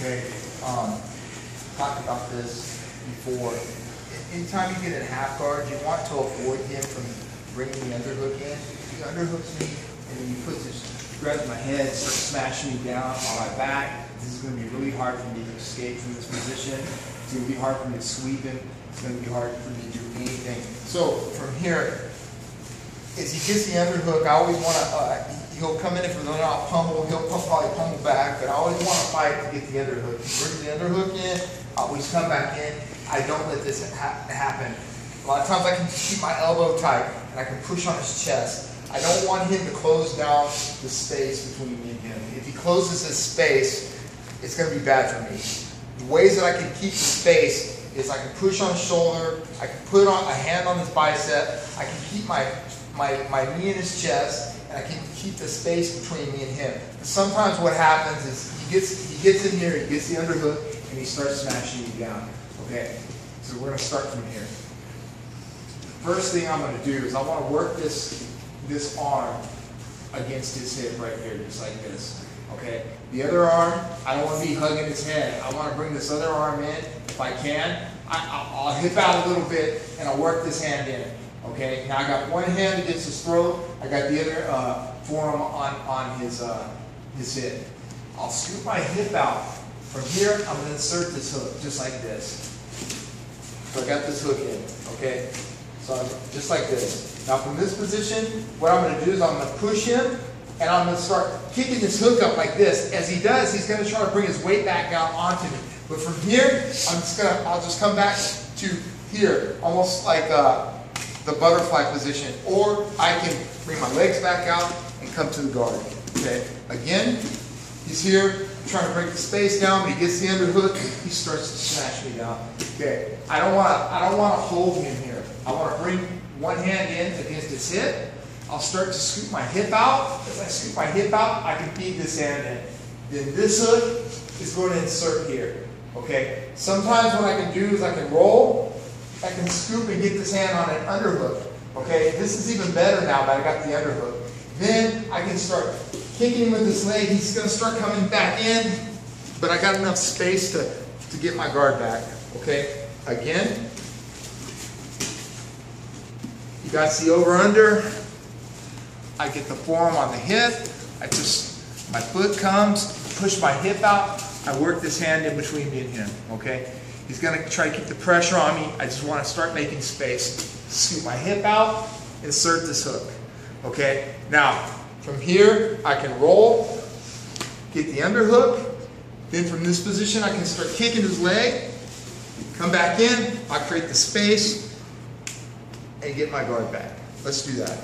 Okay, talked about this before. Anytime you get in half guard, you want to avoid him from bringing the underhook in. He underhooks me, and then he puts his, grabs my head, starts smashing me down on my back. This is going to be really hard for me to escape from this position. It's going to be hard for me to sweep him. It's going to be hard for me to do anything. So from here, as he gets the underhook, I always want to, he'll come in, if we're not pummel, he'll probably pummel back, but I always want to fight to get the underhook. He brings the underhook in, I always come back in. I don't let this happen. A lot of times I can keep my elbow tight and I can push on his chest. I don't want him to close down the space between me and him. If he closes this space, it's going to be bad for me. The ways that I can keep the space is I can push on his shoulder, I can put on a hand on his bicep, I can keep my knee in his chest, and I can keep the space between me and him. And sometimes what happens is he gets in here, he gets the underhook, and he starts smashing me down. Okay, so we're going to start from here. First thing I'm going to do is I want to work this arm against his hip right here, just like this. Okay, the other arm, I don't want to be hugging his head. I want to bring this other arm in. If I can, I'll hip out a little bit and I'll work this hand in. Okay, now I got one hand against his throat. I got the other forearm on his hip. I'll scoop my hip out. From here, I'm going to insert this hook, just like this. So I got this hook in, okay? So I'm just like this. Now from this position, what I'm going to do is I'm going to push him, and I'm going to start kicking this hook up like this. As he does, he's going to try to bring his weight back down onto me. But from here, I'll just come back to here, almost like the butterfly position. Or I can bring my legs back out and come to the guard, okay? Again, he's here, trying to break the space down, but he gets the underhook, he starts to smash me down. Okay, I don't want to hold him here. I want to bring one hand in against his hip. I'll start to scoop my hip out. As I scoop my hip out, I can feed this hand in. Then this hook is going to insert here. Okay, sometimes what I can do is I can roll, I can scoop and get this hand on an underhook. Okay, this is even better now that I got the underhook. Then I can start kicking him with this leg. He's going to start coming back in, but I got enough space to get my guard back. Okay, again, you guys see over under. I get the forearm on the hip. My foot comes, push my hip out. I work this hand in between me and him. Okay, he's going to try to keep the pressure on me. I just want to start making space. Scoop my hip out, insert this hook. Okay, now from here I can roll, get the underhook. Then from this position I can start kicking his leg, come back in, I create the space, and get my guard back. Let's do that.